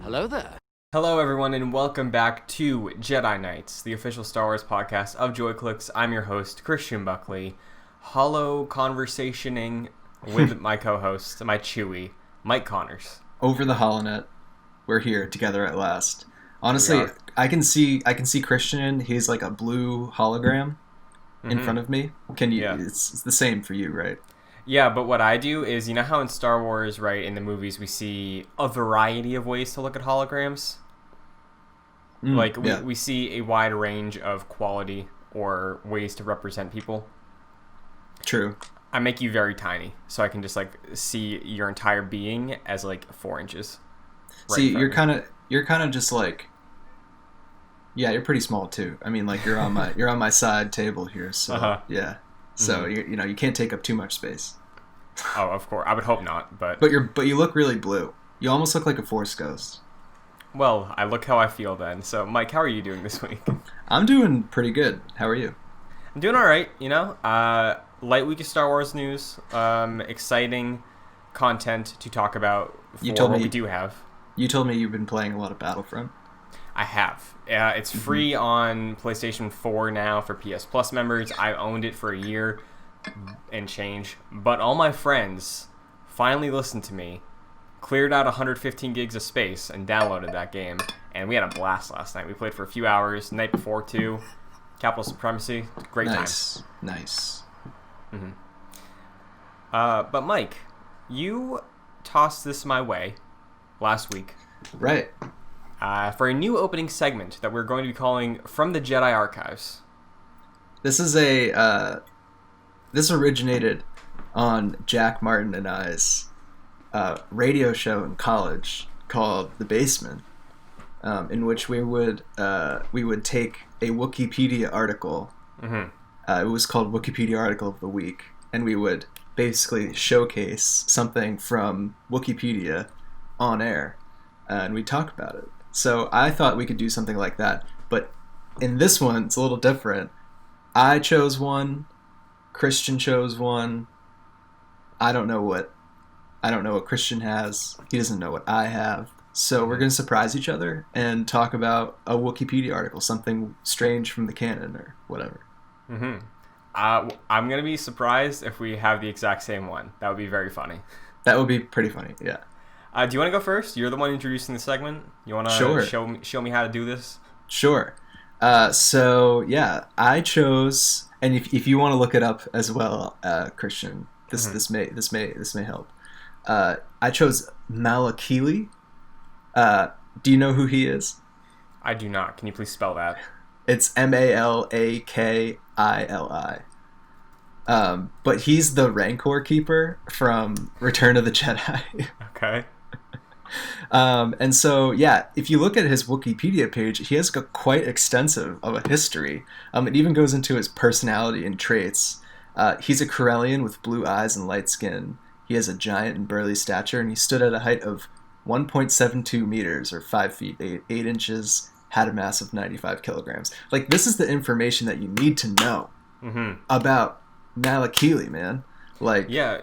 Hello there. Hello, everyone, and welcome back to Jedi Knights, the official Star Wars podcast of JoyClicks. I'm your host, Christian Buckley, hollow conversationing with my co-host, my Chewie, Mike Connors. Over the holonet, we're here together at last. Honestly, I can see Christian. He's like a blue hologram in front of me. Can you? Yeah. It's the same for you, right? Yeah, but what I do is, you know how in Star Wars, right, in the movies, we see a variety of ways to look at holograms? We see a wide range of quality or ways to represent people. True. I make you very tiny, so I can just, see your entire being as, 4 inches. See, you're kind of just like... Yeah, you're pretty small, too. I mean, you're on my side table here, so, yeah. So, you can't take up too much space. Oh, of course. I would hope not, but... But you look really blue. You almost look like a Force ghost. Well, I look how I feel then. So, Mike, how are you doing this week? I'm doing pretty good. How are you? I'm doing all right, light week of Star Wars news. Exciting content to talk about for what we do have. You told me you've been playing a lot of Battlefront. I have. It's free on PlayStation 4 now for PS Plus members. I owned it for a year and change. But all my friends finally listened to me, cleared out 115 gigs of space, and downloaded that game. And we had a blast last night. We played for a few hours. The night before, too. Capital Supremacy. Great time. Nice. Mm-hmm. But Mike, you tossed this my way last week. Right. For a new opening segment that we're going to be calling From the Jedi Archives. This is this originated on Jack Martin and I's radio show in college called The Basement, in which we would take a Wikipedia article. Mm-hmm. It was called Wikipedia Article of the Week, and we would basically showcase something from Wikipedia on air, and we'd talk about it. So I thought we could do something like that, but in this one, it's a little different. I chose one, Christian chose one. I don't know what Christian has. He doesn't know what I have. So we're going to surprise each other and talk about a Wikipedia article, something strange from the canon or whatever. Mm-hmm. I'm going to be surprised if we have the exact same one. That would be very funny. That would be pretty funny, yeah. Do you want to go first? You're the one introducing the segment. You want to show me how to do this? Sure. So yeah, I chose, and if you want to look it up as well, Christian, this may help. I chose Malakili. Do you know who he is? I do not. Can you please spell that? It's Malakili. But he's the Rancor Keeper from Return of the Jedi. Okay. And so, yeah, if you look at his Wikipedia page, he has quite extensive of a history. It even goes into his personality and traits. He's a Corellian with blue eyes and light skin. He has a giant and burly stature, and he stood at a height of 1.72 meters, or 5 feet 8 inches, had a mass of 95 kilograms. This is the information that you need to know about Malakili, man. Yeah.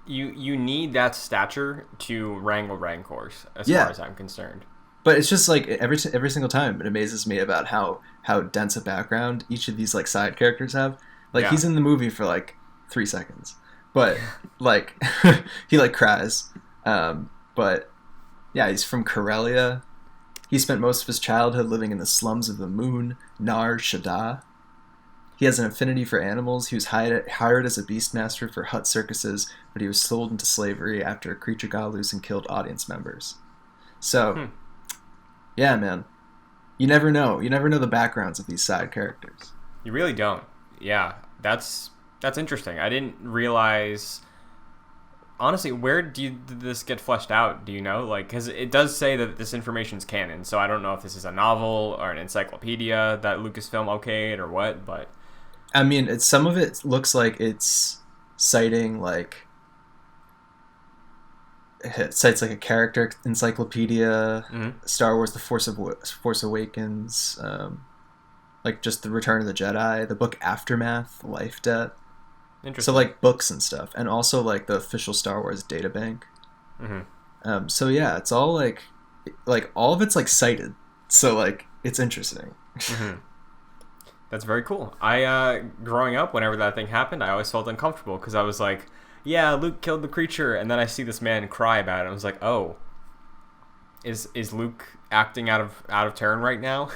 You need that stature to wrangle Rancors, as far as I'm concerned. But it's just every single time it amazes me about how dense a background each of these side characters have. He's in the movie for 3 seconds, but he cries. But yeah, he's from Corellia. He spent most of his childhood living in the slums of the moon, Nar Shaddaa. He has an affinity for animals. He was hired as a beastmaster for Hutt circuses, but he was sold into slavery after a creature got loose and killed audience members. So, yeah, man. You never know. You never know the backgrounds of these side characters. You really don't. Yeah, that's interesting. I didn't realize... Honestly, where did this get fleshed out? Do you know? Because it does say that this information's canon, so I don't know if this is a novel or an encyclopedia that Lucasfilm okayed or what, but... I mean, some of it looks like it's citing, it cites a character encyclopedia, Star Wars, The Force Awakens, just The Return of the Jedi, the book Aftermath, Life Debt. So books and stuff, and also the official Star Wars databank. So yeah, it's all like all of it's like cited, so like it's interesting. Mm-hmm. That's very cool. I growing up, whenever that thing happened, I always felt uncomfortable because I was like, yeah, Luke killed the creature, and then I see this man cry about it. And I was like, oh, is Luke acting out of turn right now?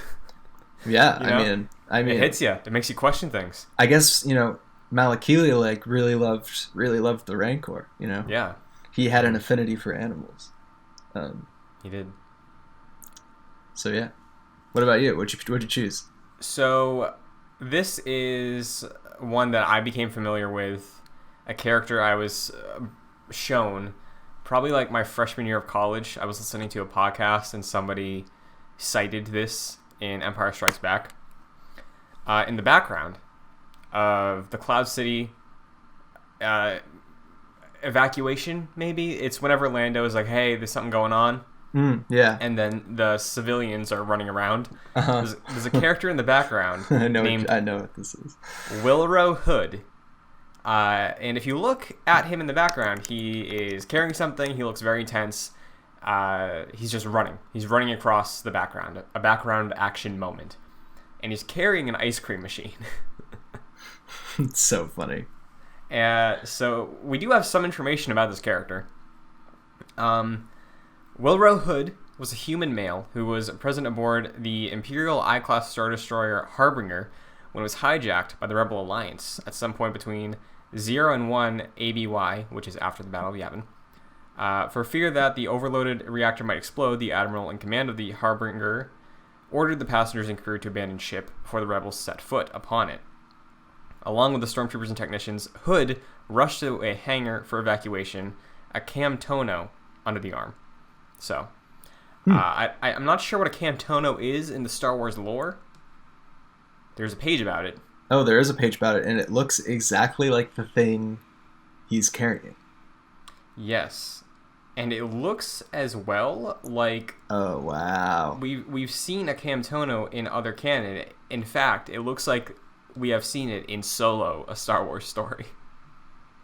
Yeah, You know? I mean, It hits you. It makes you question things. I guess Malakili like really loved the Rancor. Yeah, He had an affinity for animals. Um, he did. so yeah, what about you? What'd you choose? So this is one that I became familiar with, a character I was shown probably like my freshman year of college. I was listening to a podcast and somebody cited this in Empire Strikes Back. In the background of the Cloud City evacuation, maybe it's whenever Lando is like, hey, there's something going on. Yeah. And then the civilians are running around. Uh-huh. There's a character in the background I know named what this is. Wilro Hood. And if you look at him in the background, he is carrying something. He looks very tense. He's just running. He's running across the background, a background action moment. And he's carrying an ice cream machine. It's so funny. So we do have some information about this character. Wilro Hood was a human male who was present aboard the Imperial I-class Star Destroyer Harbinger when it was hijacked by the Rebel Alliance at some point between 0 and 1 ABY, which is after the Battle of Yavin. For fear that the overloaded reactor might explode, the admiral in command of the Harbinger ordered the passengers and crew to abandon ship before the rebels set foot upon it. Along with the stormtroopers and technicians, Hood rushed to a hangar for evacuation, a Camtono under the arm. So, I'm not sure what a Camtono is in the Star Wars lore. There's a page about it. Oh, there is a page about it, and it looks exactly like the thing he's carrying. Yes. And it looks as well like... Oh, wow. We've seen a Camtono in other canon. In fact, it looks like we have seen it in Solo, a Star Wars story.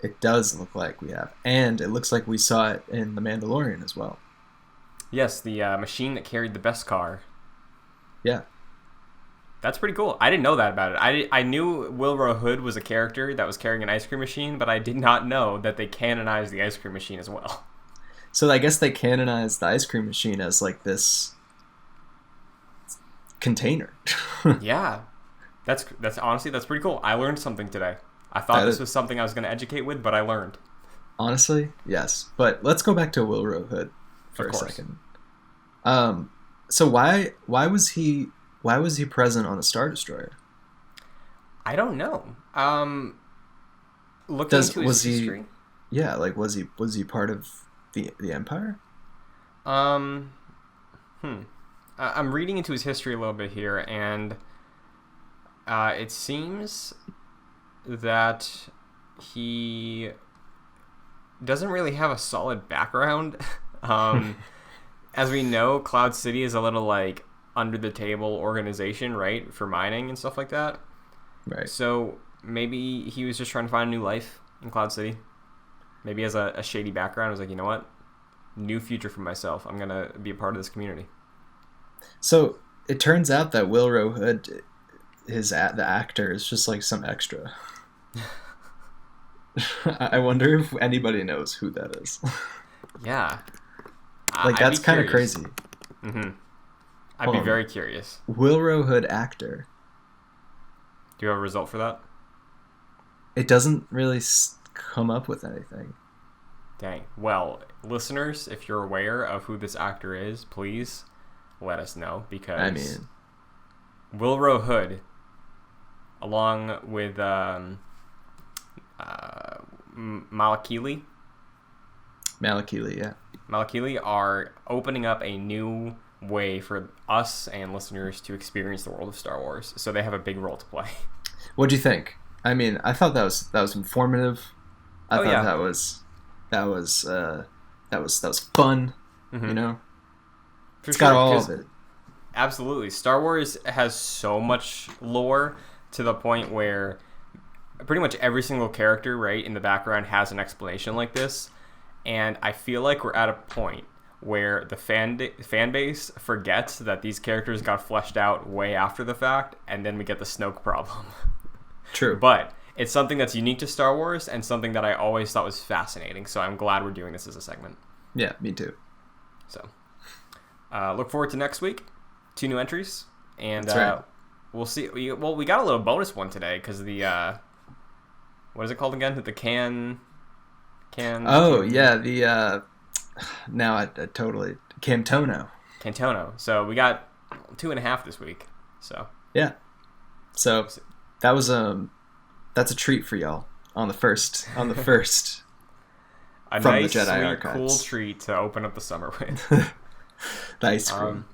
It does look like we have. And it looks like we saw it in The Mandalorian as well. Yes, the machine that carried the Beskar. Yeah. That's pretty cool. I didn't know that about it. I knew Wilro Hood was a character that was carrying an ice cream machine, but I did not know that they canonized the ice cream machine as well. So I guess they canonized the ice cream machine as like this container. Yeah. That's honestly, that's pretty cool. I learned something today. I thought this was something I was going to educate with, but I learned. Honestly, yes. But let's go back to Wilro Hood for a second. So why was he present on the Star Destroyer? I don't know. Looking into his history. Yeah, like was he part of the Empire? I'm reading into his history a little bit here, and it seems that he doesn't really have a solid background. As we know, Cloud City is a little like under the table organization, right, for mining and stuff like that. Right. So maybe he was just trying to find a new life in Cloud City. Maybe he has a shady background. I was like, you know what? New future for myself. I'm gonna be a part of this community. So it turns out that Wilro Hood, the actor, is just like some extra. I wonder if anybody knows who that is. Yeah. Like, that's kind of crazy. Mm-hmm. I'd be very curious. Wilro Hood actor. Do you have a result for that? It doesn't really come up with anything. Dang. Well, listeners, if you're aware of who this actor is, please let us know, because Wilro Hood, along with Malakili, yeah. Malakili are opening up a new way for us and listeners to experience the world of Star Wars. So they have a big role to play. What'd you think? I mean, I thought that was informative. I thought that was fun. Mm-hmm. You know, It's got all of it. Absolutely, Star Wars has so much lore to the point where pretty much every single character, right, in the background has an explanation like this. And I feel like we're at a point where the fan base forgets that these characters got fleshed out way after the fact, and then we get the Snoke problem. True. But it's something that's unique to Star Wars and something that I always thought was fascinating. So I'm glad we're doing this as a segment. Yeah, me too. So look forward to next week. 2 new entries. And That's right. we'll see. We got a little bonus one today because the what is it called again? The can. Oh yeah, the now I totally Cantono. So we got 2.5 this week. So yeah. So that was that's a treat for y'all on the first a from nice, the Jedi sweet, archives. cool treat to open up the summer with. The ice cream.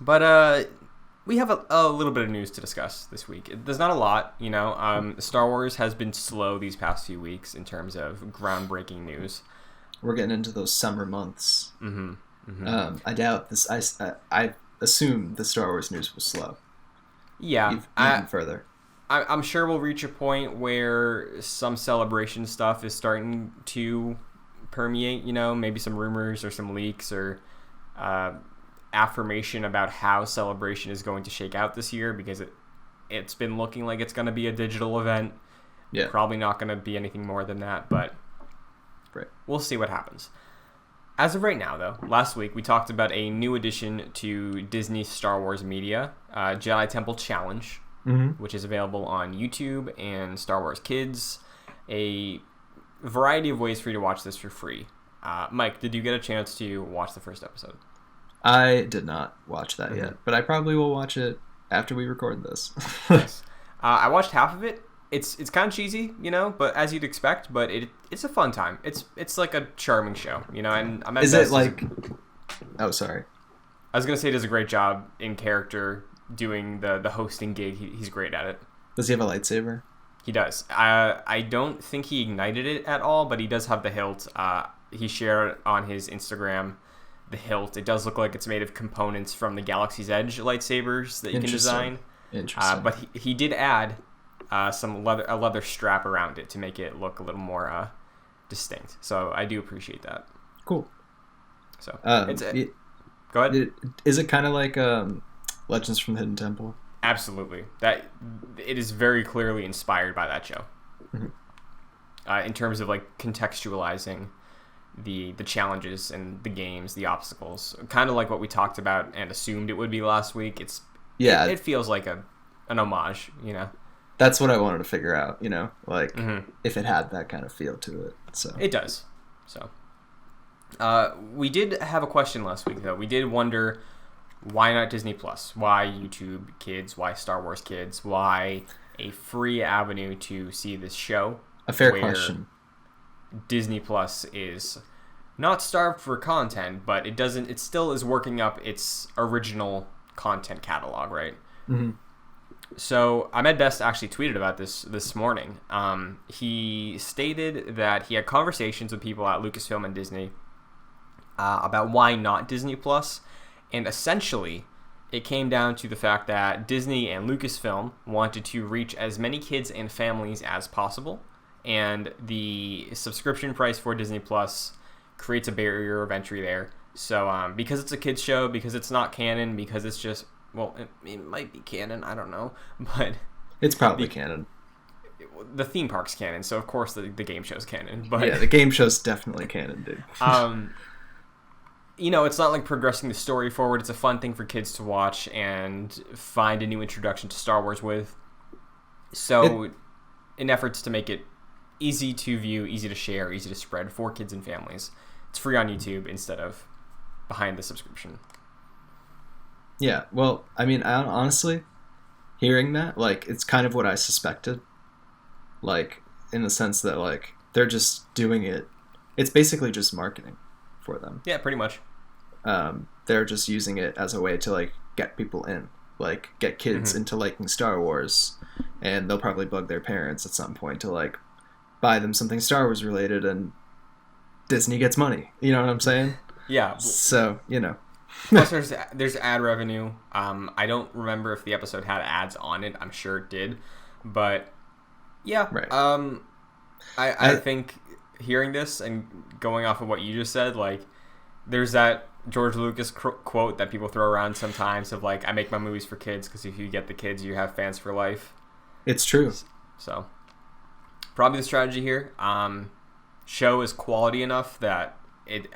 But we have a little bit of news to discuss this week. There's not a lot, you know. Star Wars has been slow these past few weeks in terms of groundbreaking news. We're getting into those summer months. Mm-hmm. Mm-hmm. I doubt this. I assume the Star Wars news was slow. Yeah, even further. I'm sure we'll reach a point where some celebration stuff is starting to permeate. You know, maybe some rumors or some leaks or affirmation about how Celebration is going to shake out this year, because it's been looking like it's going to be a digital event. Yeah. Probably not going to be anything more than that, but right. We'll see what happens. As of right now, though, last week we talked about a new addition to Disney's Star Wars media, Jedi Temple Challenge, which is available on YouTube and Star Wars Kids. A variety of ways for you to watch this for free. Mike, did you get a chance to watch the first episode? I did not watch that yet, but I probably will watch it after we record this. Nice. I watched half of it. It's kind of cheesy, you know, but as you'd expect. But it's a fun time. It's like a charming show, you know. And I'm at Is it like? Oh, sorry. I was gonna say he does a great job in character doing the hosting gig. He's great at it. Does he have a lightsaber? He does. I don't think he ignited it at all, but he does have the hilt. He shared on his Instagram the hilt. It does look like it's made of components from the Galaxy's Edge lightsabers that you can design. Interesting. But he did add a leather strap around it to make it look a little more distinct. So I do appreciate that. Cool. So go ahead. Is it kind of like Legends from the Hidden Temple? Absolutely. That it is very clearly inspired by that show. In terms of like contextualizing the challenges and the games, the obstacles, kind of like what we talked about and assumed it would be last week. It feels like an homage, you know. That's what I wanted to figure out, you know, like if it had that kind of feel to it. So it does. So we did have a question last week, though. We did wonder, why not Disney Plus? Why YouTube Kids? Why Star Wars Kids? Why a free avenue to see this show? A fair question. Disney Plus is not starved for content, but it still is working up its original content catalog, right? So Ahmed Best actually tweeted about this morning. He stated that he had conversations with people at Lucasfilm and Disney about why not Disney Plus, and essentially it came down to the fact that Disney and Lucasfilm wanted to reach as many kids and families as possible, and the subscription price for Disney Plus creates a barrier of entry there. So because it's a kids show, because it's not canon, because it's just, well, it might be canon, I don't know, but it's probably canon. The theme park's canon, so of course the game show's canon. But yeah, the game show's definitely canon, dude. You know, it's not like progressing the story forward. It's a fun thing for kids to watch and find a new introduction to Star Wars with. So in efforts to make it easy to view, easy to share, easy to spread for kids and families, it's free on YouTube instead of behind the subscription. Yeah, well, I mean, honestly, hearing that, like, it's kind of what I suspected. Like, in the sense that, like, they're just doing it. It's basically just marketing for them. Yeah, pretty much. They're just using it as a way to, like, get people in. Like, get kids into liking Star Wars. And they'll probably bug their parents at some point to, like, buy them something Star Wars related, and Disney gets money. You know what I'm saying? Yeah. So, you know. Plus, there's ad revenue. I don't remember if the episode had ads on it. I'm sure it did, but yeah. Right. I think hearing this and going off of what you just said, like, There's that George Lucas quote that people throw around sometimes of like, I make my movies for kids because if you get the kids, you have fans for life. It's true. So, probably the strategy here. Show is quality enough that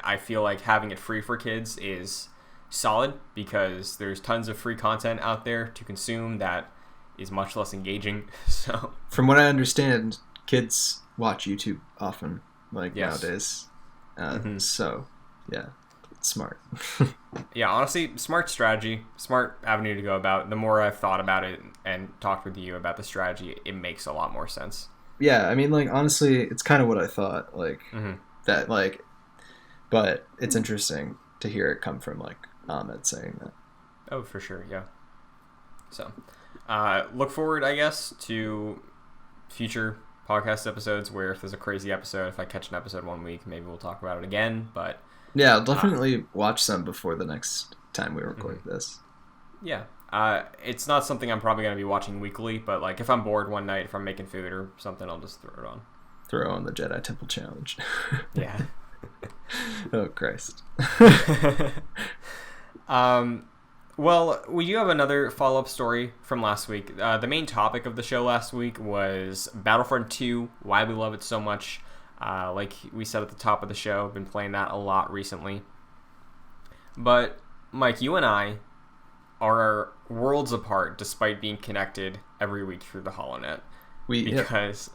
I feel like having it free for kids is solid because there's tons of free content out there to consume that is much less engaging. So, from what I understand, kids watch YouTube often, like nowadays. So, yeah, it's smart. Yeah, honestly, smart strategy, smart avenue to go about. The more I've thought about it and talked with you about the strategy, it makes a lot more sense. Yeah, I mean, like, honestly, it's kind of what I thought, like, that, like, but it's interesting to hear it come from, like, Ahmed saying that. Oh, for sure, yeah. So, look forward, I guess, to future podcast episodes where if there's a crazy episode, if I catch an episode one week, maybe we'll talk about it again, but... Yeah, I'll definitely watch some before the next time we record this. Yeah. It's not something I'm probably going to be watching weekly, but like if I'm bored one night, if I'm making food or something, I'll just throw it on. Throw on the Jedi Temple Challenge. Yeah. Oh, Christ. Well, we do have another follow-up story from last week. The main topic of the show last week was Battlefront 2, why we love it so much. Like we said at the top of the show, I've been playing that a lot recently. But, Mike, you and I are worlds apart despite being connected every week through the HoloNet. Because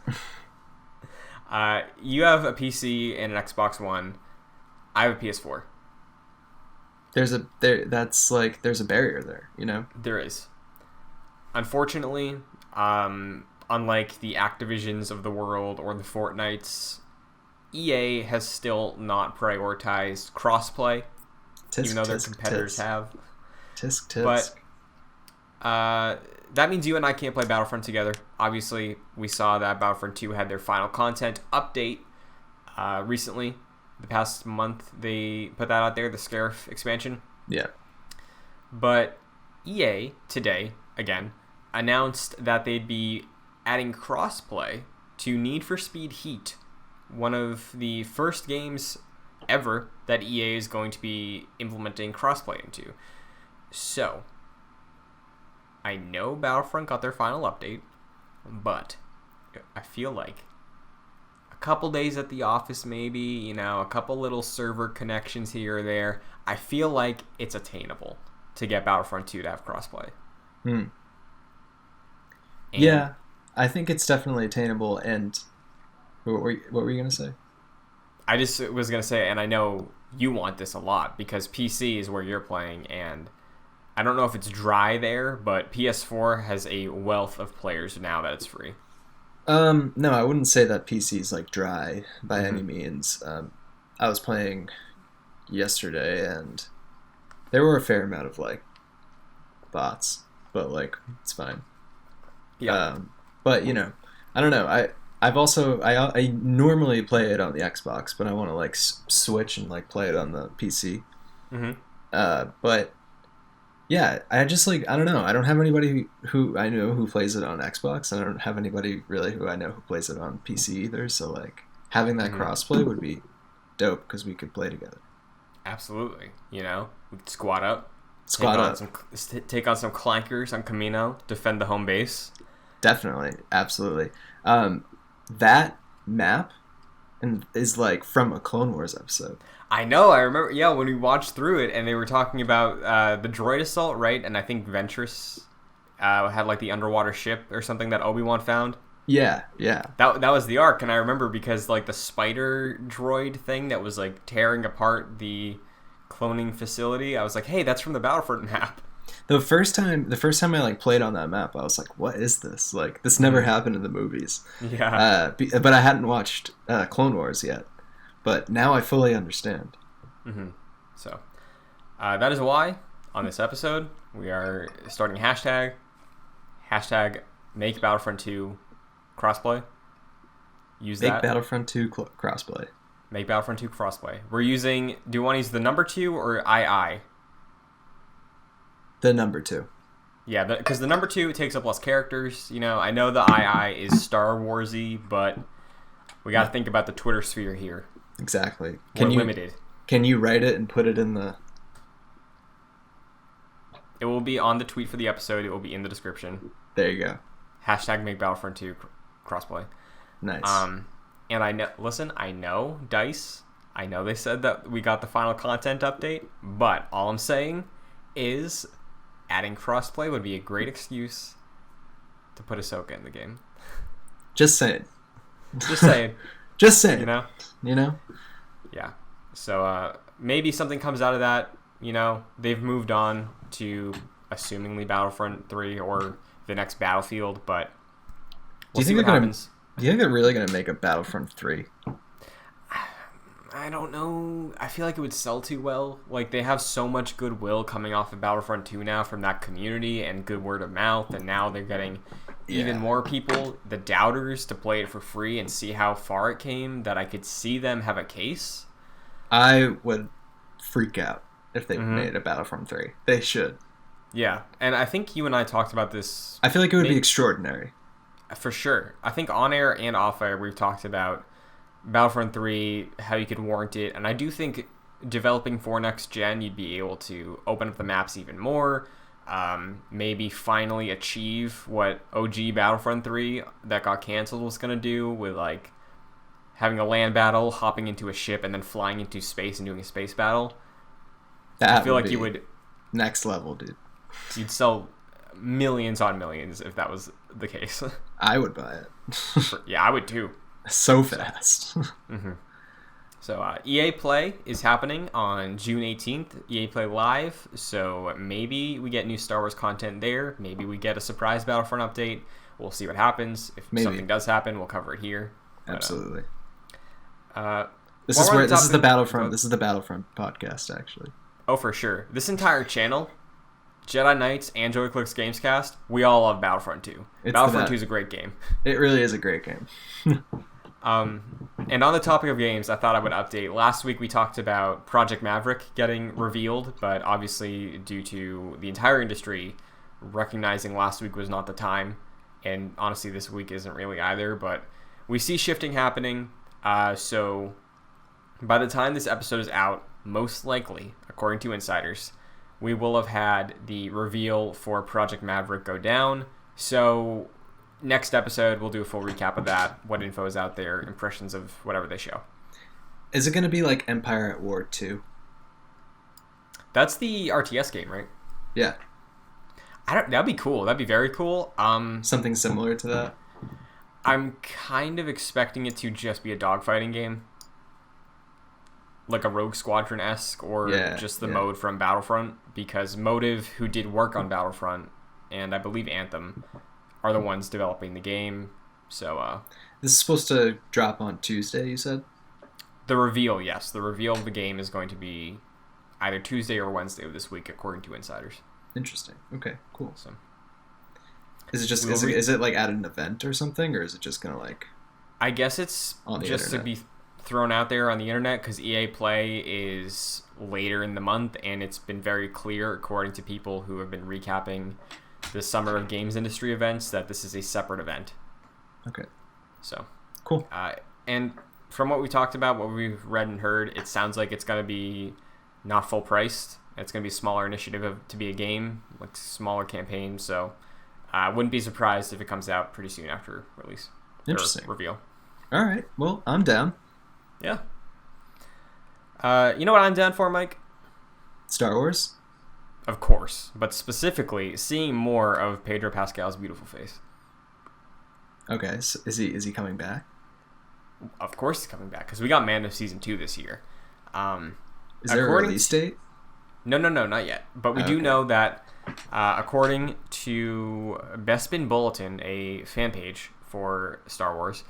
you have a PC and an Xbox One. I have a PS4. There's a barrier there, you know? There is. Unfortunately, unlike the Activisions of the world or the Fortnites, EA has still not prioritized crossplay, even though their competitors have. Tisk, tisk. But that means you and I can't play Battlefront together. Obviously, we saw that Battlefront 2 had their final content update recently. The past month, they put that out there, the Scarif expansion. Yeah. But EA, today, again, announced that they'd be adding crossplay to Need for Speed Heat, one of the first games ever that EA is going to be implementing crossplay into. So, I know Battlefront got their final update, but I feel like a couple days at the office maybe, a couple little server connections here or there, I feel like it's attainable to get Battlefront 2 to have crossplay. Yeah, I think it's definitely attainable, and what were you going to say? I just was going to say, and I know you want this a lot, because PC is where you're playing, and I don't know if it's dry there, but PS4 has a wealth of players now that it's free. No, I wouldn't say that PC is like dry by any means. I was playing yesterday, and there were a fair amount of like bots, but like it's fine. Yeah. But I don't know. I normally play it on the Xbox, but I want to like switch and like play it on the PC. But yeah, I just like, I don't know. I don't have anybody who I know who plays it on Xbox. I don't have anybody really who I know who plays it on PC either. So like having that crossplay would be dope because we could play together. Absolutely. We could squad up. Take on some clankers on Camino, defend the home base. Definitely. Absolutely. That map is like from a Clone Wars episode. I know. I remember. Yeah, when we watched through it, and they were talking about the droid assault, right? And I think Ventress had like the underwater ship or something that Obi-Wan found. Yeah. That was the arc, and I remember because like the spider droid thing that was like tearing apart the cloning facility. I was like, hey, that's from the Battlefront map. The first time I like played on that map, I was like, "What is this? Like, this never happened in the movies." Yeah. But I hadn't watched Clone Wars yet. But now I fully understand. So, that is why on this episode we are starting hashtag make Battlefront 2 crossplay. Use that. Make Battlefront 2 crossplay. Make Battlefront 2 crossplay. We're using. Do you want to use the number 2 or II? The number 2. Yeah, because the number 2 takes up less characters. I know the II is Star Warsy, but we got to think about the Twitter sphere here. Exactly. We're limited. Can you write it and put it in the... It will be on the tweet for the episode. It will be in the description. There you go. Hashtag make Battlefront 2 crossplay. Nice. And I know, listen, I know DICE, I know they said that we got the final content update, but all I'm saying is adding crossplay would be a great excuse to put Ahsoka in the game. Just saying. Just saying. Just saying. You know? Yeah. So maybe something comes out of that. You know, they've moved on to assumingly Battlefront 3 or the next Battlefield, but we'll see what happens. Do you think they're really going to make a Battlefront 3? I don't know. I feel like it would sell too well. Like, they have so much goodwill coming off of Battlefront 2 now from that community and good word of mouth, and now they're getting even more people, the doubters, to play it for free and see how far it came, that I could see them have a case. I would freak out if they made a Battlefront 3. They should. Yeah, and I think you and I talked about this. I feel like it would be extraordinary. For sure. I think on air and off air we've talked about Battlefront 3, how you could warrant it, and I do think developing for next gen, you'd be able to open up the maps even more, maybe finally achieve what OG Battlefront 3 that got canceled was going to do, with like having a land battle, hopping into a ship, and then flying into space and doing a space battle. That I feel like you would... Next level, dude. You'd sell millions on millions if that was the case. I would buy it. Yeah, I would too. So fast. So EA Play is happening on June 18th. EA Play Live. So maybe we get new Star Wars content there. Maybe we get a surprise Battlefront update. We'll see what happens. If something does happen, we'll cover it here. Absolutely. This is the Battlefront. This is the Battlefront podcast, actually. Oh, for sure. This entire channel, Jedi Knights and Joey Clicks Gamescast, we all love Battlefront 2. Battlefront 2 is a great game. It really is a great game. And on the topic of games, I thought I would update. Last week we talked about Project Maverick getting revealed, but obviously due to the entire industry recognizing last week was not the time, and honestly this week isn't really either, but we see shifting happening. So by the time this episode is out, most likely, according to insiders, we will have had the reveal for Project Maverick go down. So next episode, we'll do a full recap of that, what info is out there, impressions of whatever they show. Is it going to be like Empire at War 2? That's the RTS game, right? Yeah. That'd be cool. That'd be very cool. Something similar to that? I'm kind of expecting it to just be a dogfighting game. Like a Rogue Squadron-esque, or just the mode from Battlefront, because Motive, who did work on Battlefront, and I believe Anthem, are the ones developing the game. So this is supposed to drop on Tuesday, you said? The reveal, yes. The reveal of the game is going to be either Tuesday or Wednesday of this week, according to insiders. Interesting. Okay, cool. So, is it just is it like at an event or something, or is it just gonna like? I guess it's just to be thrown out there on the internet, because EA Play is later in the month, and it's been very clear, according to people who have been recapping the Summer of Games industry events, that this is a separate event. Okay. So cool. And from what we talked about, what we've read and heard, it sounds like it's going to be not full priced. It's going to be a smaller initiative to be a game, like smaller campaign. So I wouldn't be surprised if it comes out pretty soon after release. Interesting. Reveal. All right. Well, I'm down. Yeah. You know what I'm down for, Mike? Star Wars? Of course. But specifically, seeing more of Pedro Pascal's beautiful face. Okay. So is he coming back? Of course he's coming back, because we got Mando Season 2 this year. Is there a release date? No, not yet. But we do know that, according to Bespin Bulletin, a fan page for Star Wars,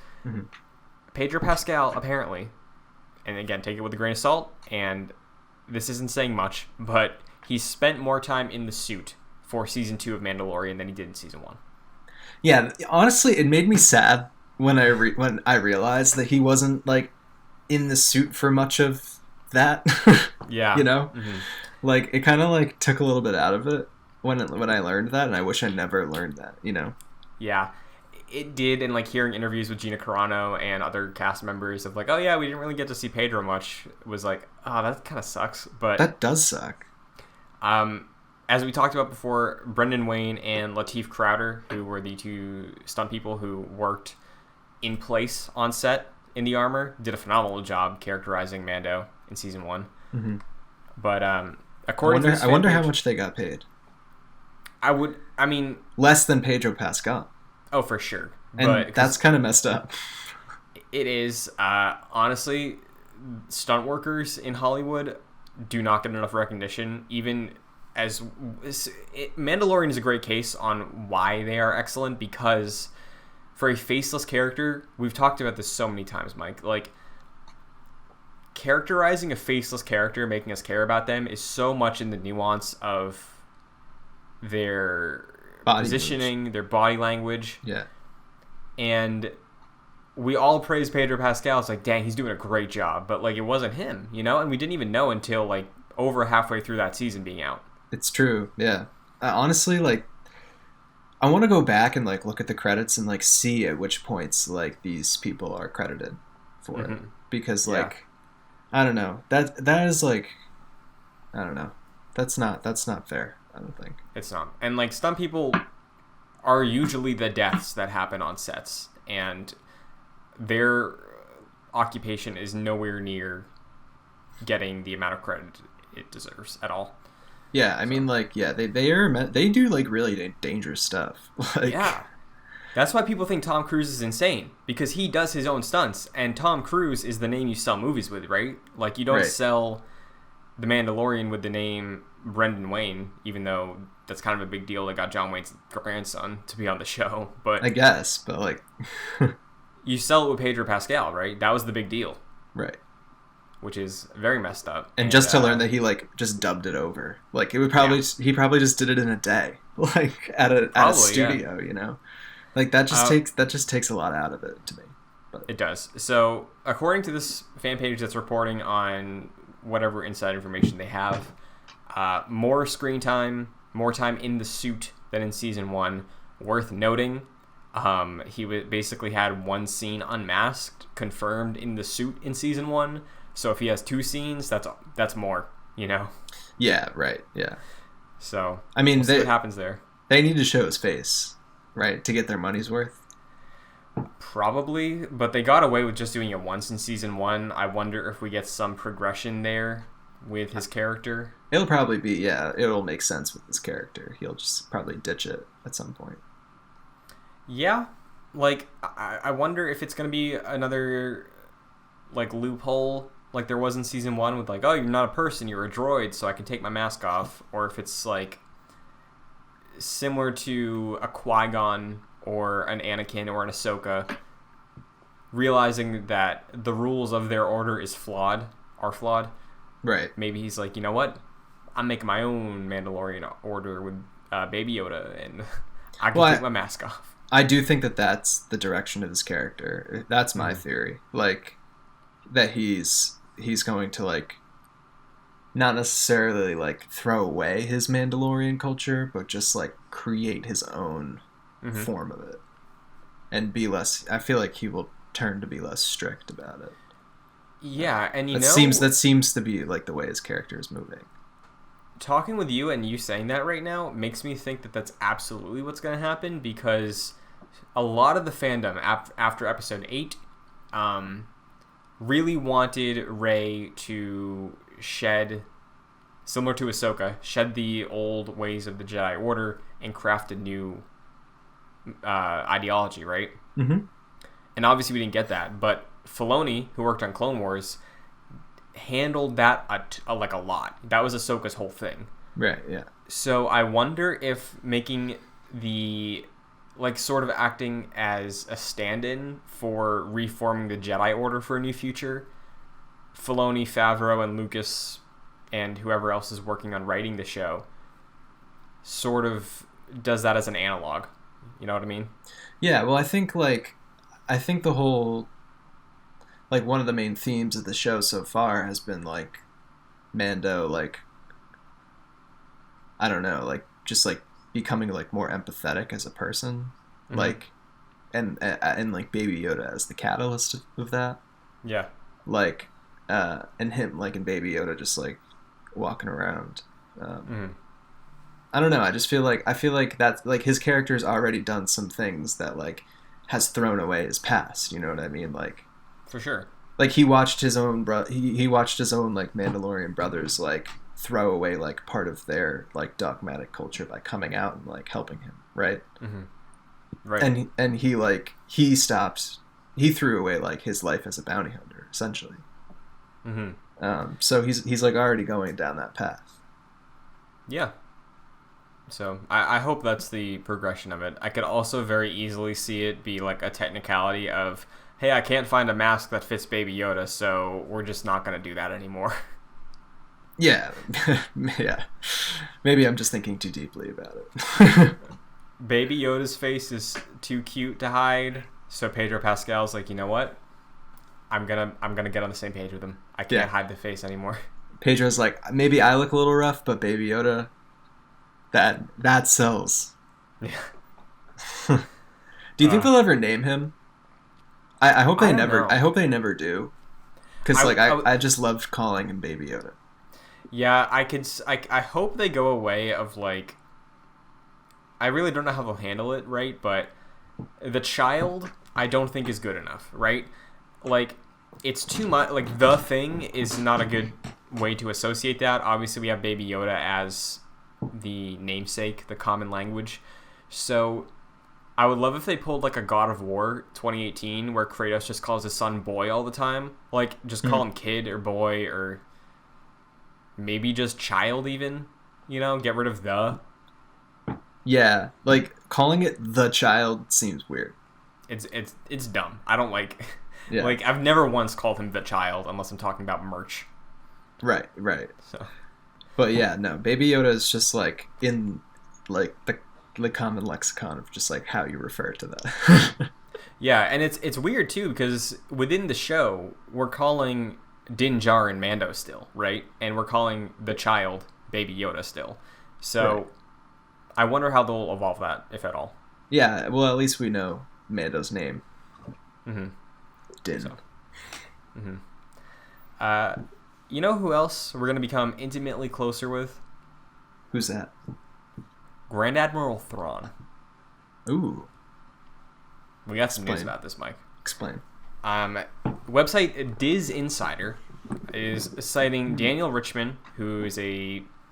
Pedro Pascal apparently, and again, take it with a grain of salt, and this isn't saying much, but he spent more time in the suit for Season 2 of Mandalorian than he did in Season 1. Yeah, honestly, it made me sad when I realized that he wasn't, like, in the suit for much of that. Yeah. You know? Like, it kind of, like, took a little bit out of it when I learned that, and I wish I never learned that, you know? Yeah. it did, and like hearing interviews with Gina Carano and other cast members of like, oh yeah, we didn't really get to see Pedro much, was like, oh, that kind of sucks. But that does suck. As we talked about before, Brendan Wayne and Lateef Crowder, who were the two stunt people who worked in place on set in the armor, did a phenomenal job characterizing Mando in season 1. Mm-hmm. But according to this I wonder fan how page, much they got paid. I mean, Less than Pedro Pascal. oh, for sure. And But that's kind of messed up. it is, honestly, stunt workers in Hollywood do not get enough recognition, even as Mandalorian is a great case on why they are excellent, because for a faceless character, we've talked about this so many times, Mike, like characterizing a faceless character, making us care about them, is so much in the nuance of their Body positioning, their body language. Yeah. And we all praise Pedro Pascal. It's like, dang, he's doing a great job. But like, it wasn't him, you know? And we didn't even know until like over halfway through that season being out. It's true. Yeah. Honestly, like, I want to go back and like look at the credits and like see at which points like these people are credited for it, because like, I don't know, that is like, I don't know, that's not fair. I don't think it's not. And like, stunt people are usually the deaths that happen on sets, and their occupation is nowhere near getting the amount of credit it deserves at all. Yeah, I mean, like, yeah, they do like really dangerous stuff. Like, yeah, that's why people think Tom Cruise is insane, because he does his own stunts, and Tom Cruise is the name you sell movies with, right? Like, you don't sell The Mandalorian with the name Brendan Wayne, even though that's kind of a big deal. They got John Wayne's grandson to be on the show, but I guess, but like, you sell it with Pedro Pascal, right? That was the big deal, right? Which is very messed up. And just to learn that he like just dubbed it over, like it would probably he probably just did it in a day, like at a studio, you know, like that just takes a lot out of it to me. But it does. So according to this fan page that's reporting on whatever inside information they have, more screen time, more time in the suit than in season 1. Worth noting, he basically had one scene unmasked confirmed in the suit in season 1. So if he has 2 scenes, that's more, you know? Yeah, right, yeah. So, I mean, we'll see what happens there. They need to show his face, right, to get their money's worth? Probably, but they got away with just doing it once in season 1. I wonder if we get some progression there with his character. It'll probably be, yeah, it'll make sense with his character. He'll just probably ditch it at some point. Yeah, like, I wonder if it's going to be another, like, loophole like there was in season 1 with like, oh, you're not a person, you're a droid, so I can take my mask off. Or if it's like similar to a Qui-Gon or an Anakin or an Ahsoka, realizing that the rules of their order are flawed. Right. Maybe he's like, you know what? I'm making my own Mandalorian order with Baby Yoda, and I can take my mask off. I do think that that's the direction of his character. That's my theory. Like, that he's going to like not necessarily like throw away his Mandalorian culture, but just like create his own form of it and be less. I feel like he will turn to be less strict about it. Yeah, and that seems to be like the way his character is moving. Talking with you and you saying that right now makes me think that that's absolutely what's going to happen, because a lot of the fandom after episode 8 really wanted Rey to shed, similar to Ahsoka, shed the old ways of the Jedi Order and craft a new ideology, right? Mm-hmm. And obviously we didn't get that, but Filoni, who worked on Clone Wars, handled that a lot. That was Ahsoka's whole thing. Right, yeah. So I wonder if making the, like, sort of acting as a stand-in for reforming the Jedi Order for a new future, Filoni, Favreau, and Lucas, and whoever else is working on writing the show, sort of does that as an analog. You know what I mean? Yeah, well, I think the whole, like, one of the main themes of the show so far has been, like, Mando, like, I don't know, like, just, like, becoming, like, more empathetic as a person. Mm-hmm. Like, and like Baby Yoda as the catalyst of that. Yeah. Like, and him like in Baby Yoda just like walking around. I don't know. I feel like that's like his character's already done some things that like has thrown away his past. You know what I mean? Like, for sure. Like he watched his own he watched his own like Mandalorian brothers like throw away like part of their like dogmatic culture by coming out and like helping him, right? Right. And he stopped. He threw away like his life as a bounty hunter, essentially. So he's like already going down that path. Yeah. So I hope that's the progression of it. I could also very easily see it be like a technicality of, hey, I can't find a mask that fits Baby Yoda, so we're just not going to do that anymore. Yeah. Yeah. Maybe I'm just thinking too deeply about it. Baby Yoda's face is too cute to hide, so Pedro Pascal's like, you know what? I'm gonna get on the same page with him. I can't hide the face anymore. Pedro's like, maybe I look a little rough, but Baby Yoda, that sells. Yeah. Do you think they'll ever name him? I hope they never. Know. I hope they never do. Because I just loved calling him Baby Yoda. Yeah, I hope they go away of like. I really don't know how they'll handle it, right? But the child, I don't think is good enough, right? Like, it's too much. Like, the thing is not a good way to associate that. Obviously, we have Baby Yoda as the namesake, the common language. So, I would love if they pulled like a God of War 2018 where Kratos just calls his son boy all the time. Like, just call him kid or boy or maybe just child even. You know, get rid of the. Yeah, like calling it the child seems weird. It's dumb. I don't like. Yeah. Like, I've never once called him the child unless I'm talking about merch. Right. So. But yeah, no, Baby Yoda is just like in like the common lexicon of just like how you refer to that. Yeah, and it's weird too because within the show we're calling Din Djarin and Mando still, right? And we're calling the child Baby Yoda still. So. Right. I wonder how they'll evolve that, if at all. Yeah, well, at least we know Mando's name. Din. So. You know who else we're going to become intimately closer with? Who's that? Grand Admiral Thrawn. Ooh. We got some news about this, Mike. Explain. Website Diz Insider is citing Daniel Richman, who is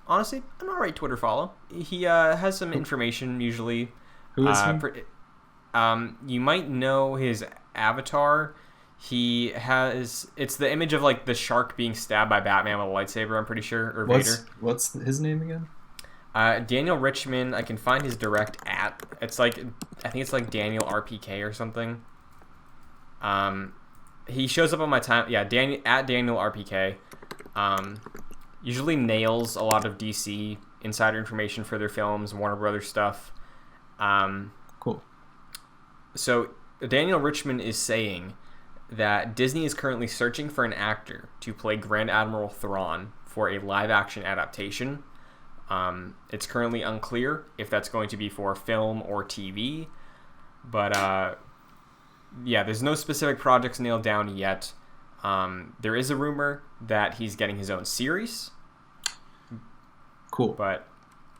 honestly, an alright Twitter follow. He has some information usually. Who is he? You might know his avatar. He has... It's the image of like the shark being stabbed by Batman with a lightsaber, I'm pretty sure, or Vader. What's his name again? Daniel Richman. I can find his direct at. It's like... I think it's like Daniel RPK or something. He shows up on my time... Yeah, at Daniel RPK. Usually nails a lot of DC insider information for their films, Warner Brothers stuff. Cool. So Daniel Richman is saying that Disney is currently searching for an actor to play Grand Admiral Thrawn for a live-action adaptation. It's currently unclear if that's going to be for film or TV. But, yeah, there's no specific projects nailed down yet. There is a rumor that he's getting his own series. Cool. But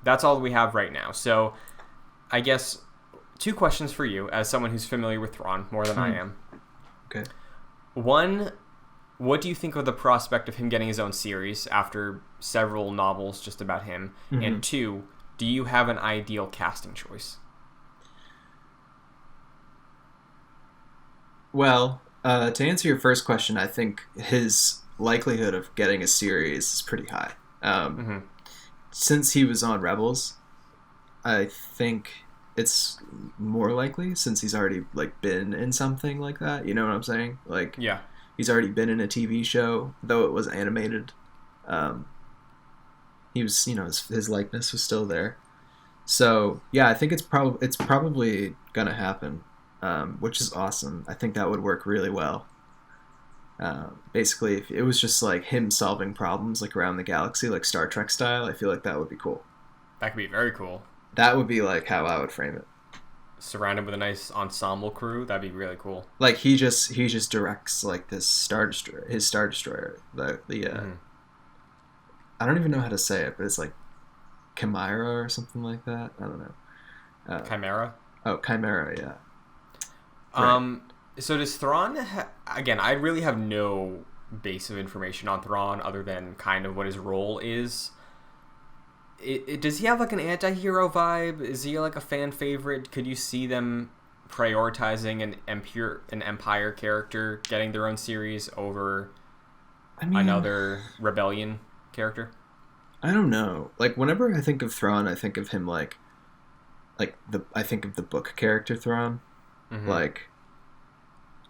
that's all we have right now. So I guess 2 questions for you as someone who's familiar with Thrawn more than I am. Okay. 1, what do you think of the prospect of him getting his own series after several novels just about him? And 2, do you have an ideal casting choice? Well, to answer your first question, I think his likelihood of getting a series is pretty high. Since he was on Rebels, I think it's more likely since he's already like been in something like that. You know what I'm saying? Like, yeah, he's already been in a TV show, though it was animated. He was, his likeness was still there. So yeah, I think it's probably gonna happen, which is awesome. I think that would work really well. Basically, if it was just like him solving problems like around the galaxy, like Star Trek style, I feel like that would be cool. That could be very cool. That would be like how I would frame it. surrounded with a nice ensemble crew. That'd be really cool. Like he just directs like this his Star Destroyer. I don't even know how to say it, but it's like Chimera or something like that. I don't know. Chimera. Oh, Chimera, yeah. Right. So does Thrawn? Again, I really have no base of information on Thrawn other than kind of what his role is. Does he have like an anti-hero vibe? Is he like a fan favorite? Could you see them prioritizing an Empire character getting their own series over another Rebellion character? I don't know. Like whenever I think of Thrawn, I think of him I think of the book character Thrawn. Mm-hmm. Like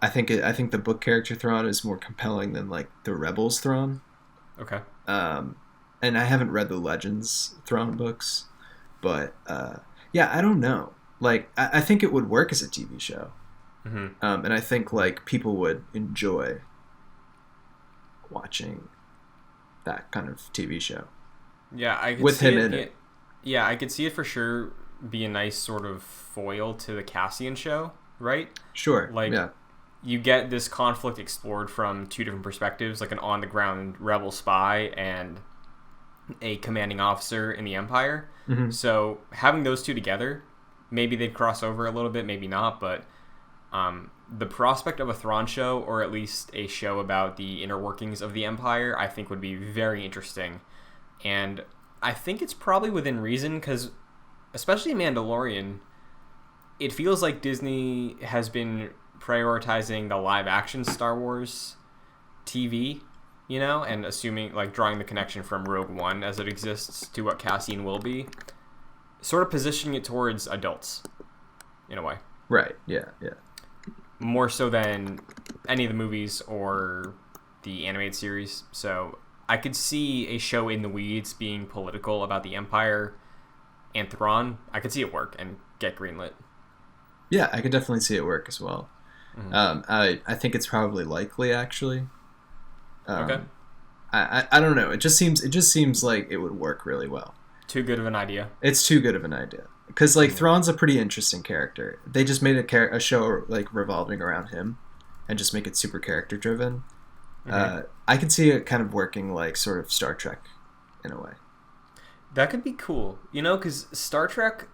I think the book character Thrawn is more compelling than like the Rebels Thrawn. Okay. And I haven't read the Legends Thrawn books, but yeah, I don't know. Like, I think it would work as a TV show, and I think like people would enjoy watching that kind of TV show. Yeah, I could with see him in it. Yeah, I could see it for sure. Be a nice sort of foil to the Cassian show, right? Sure. Like, yeah. You get this conflict explored from two different perspectives, like an on-the-ground rebel spy and a commanding officer in the Empire. Mm-hmm. So having those two together, maybe they'd cross over a little bit, maybe not, but the prospect of a Thrawn show, or at least a show about the inner workings of the Empire, I think would be very interesting. And I think it's probably within reason, because especially Mandalorian, it feels like Disney has been prioritizing the live-action Star Wars TV, you know, and assuming, like, drawing the connection from Rogue One as it exists to what Cassian will be, sort of positioning it towards adults, in a way. Right, yeah. More so than any of the movies or the animated series. So I could see a show in the weeds being political about the Empire and Thrawn. I could see it work and get greenlit. Yeah, I could definitely see it work as well. Mm-hmm. I think it's probably likely, actually. Okay. I don't know. It just seems like it would work really well. Too good of an idea. It's too good of an idea. Because like Thrawn's a pretty interesting character. They just made a show like revolving around him, and just make it super character driven. Mm-hmm. I could see it kind of working like sort of Star Trek, in a way. That could be cool, you know, because Star Trek,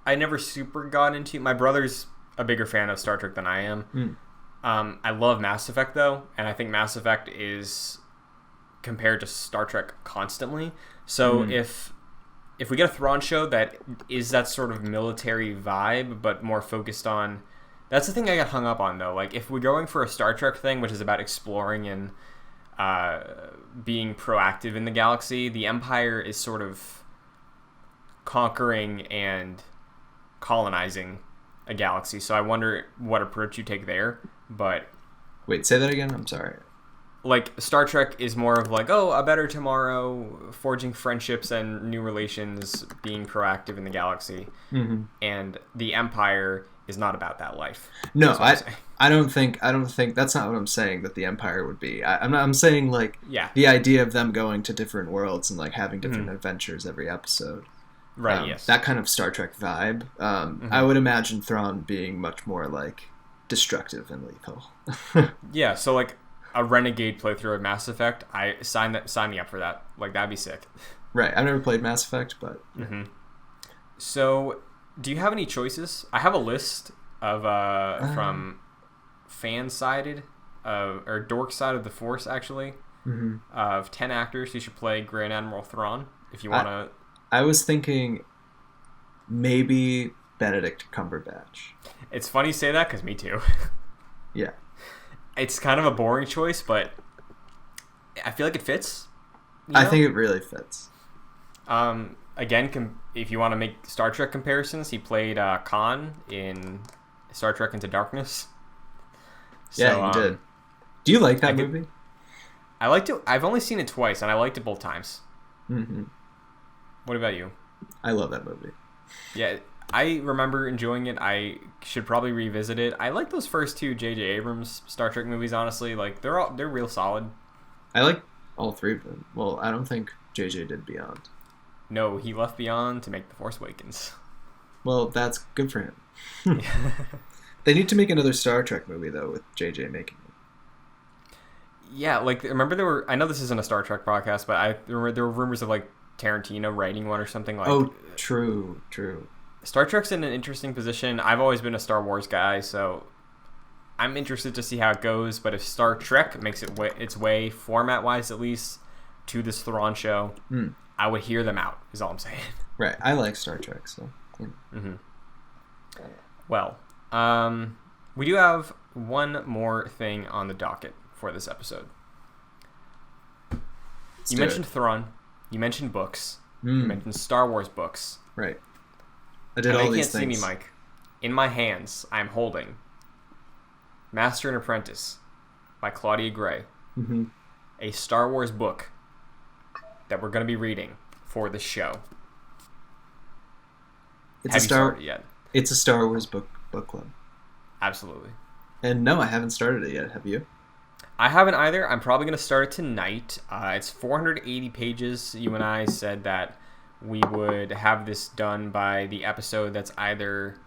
I never super got into. My brother's a bigger fan of Star Trek than I am. I love Mass Effect though, and I think Mass Effect is compared to Star Trek constantly. So if we get a Thrawn show that is that sort of military vibe, but more focused on... That's the thing I got hung up on, though. Like, if we're going for a Star Trek thing, which is about exploring and being proactive in the galaxy, the Empire is sort of conquering and colonizing a galaxy. So I wonder what approach you take there. But... Wait, say that again? I'm sorry. Like, Star Trek is more of like, oh, a better tomorrow, forging friendships and new relations, being proactive in the galaxy. Mm-hmm. And the Empire is not about that life. No, I don't think that's not what I'm saying that the Empire would be. I'm saying like the idea of them going to different worlds and like having different adventures every episode. Right, yes. That kind of Star Trek vibe. I would imagine Thrawn being much more like destructive and lethal. Yeah, so like a renegade playthrough of Mass Effect, sign me up for that. Like, that'd be sick. Right. I've never played Mass Effect, but... Mm-hmm. So, do you have any choices? I have a list of from fan-sided, or dork side of the Force, actually, of 10 actors who should play Grand Admiral Thrawn, if you want to... I was thinking maybe Benedict Cumberbatch. It's funny you say that, because me too. Yeah. It's kind of a boring choice, but I feel like it fits. I think it really fits. Again, if you want to make Star Trek comparisons, he played Khan in Star Trek Into Darkness. Yeah, he did. Do you like that movie? I liked it. I've only seen it twice, and I liked it both times. Mm-hmm. What about you? I love that movie. Yeah, I remember enjoying it. I should probably revisit it. I like those first two J.J. Abrams Star Trek movies, honestly. Like, they're real solid. I like all three of them. Well, I don't think J.J. did Beyond. No, he left Beyond to make The Force Awakens. Well, that's good for him. They need to make another Star Trek movie, though, with JJ making it. Yeah, like, remember I know this isn't a Star Trek podcast, but there were rumors of, like, Tarantino writing one or something like. Oh, true. Star Trek's in an interesting position. I've always been a Star Wars guy, so I'm interested to see how it goes. But if Star Trek makes its way, format-wise at least, to this Throng show, I would hear them out, is all I'm saying. Right. I like Star Trek, so. Yeah. Mm-hmm. Well, we do have one more thing on the docket for this episode. You mentioned Throng. You mentioned books. You mentioned Star Wars books. Right. I did all these things. You can't see me, Mike. In my hands, I'm holding Master and Apprentice by Claudia Gray. Mm-hmm. A Star Wars book that we're going to be reading for the show. Have you started yet? It's a Star Wars book club. Absolutely. And no, I haven't started it yet. Have you? I haven't either. I'm probably going to start it tonight. It's 480 pages. You and I said that we would have this done by the episode that's either...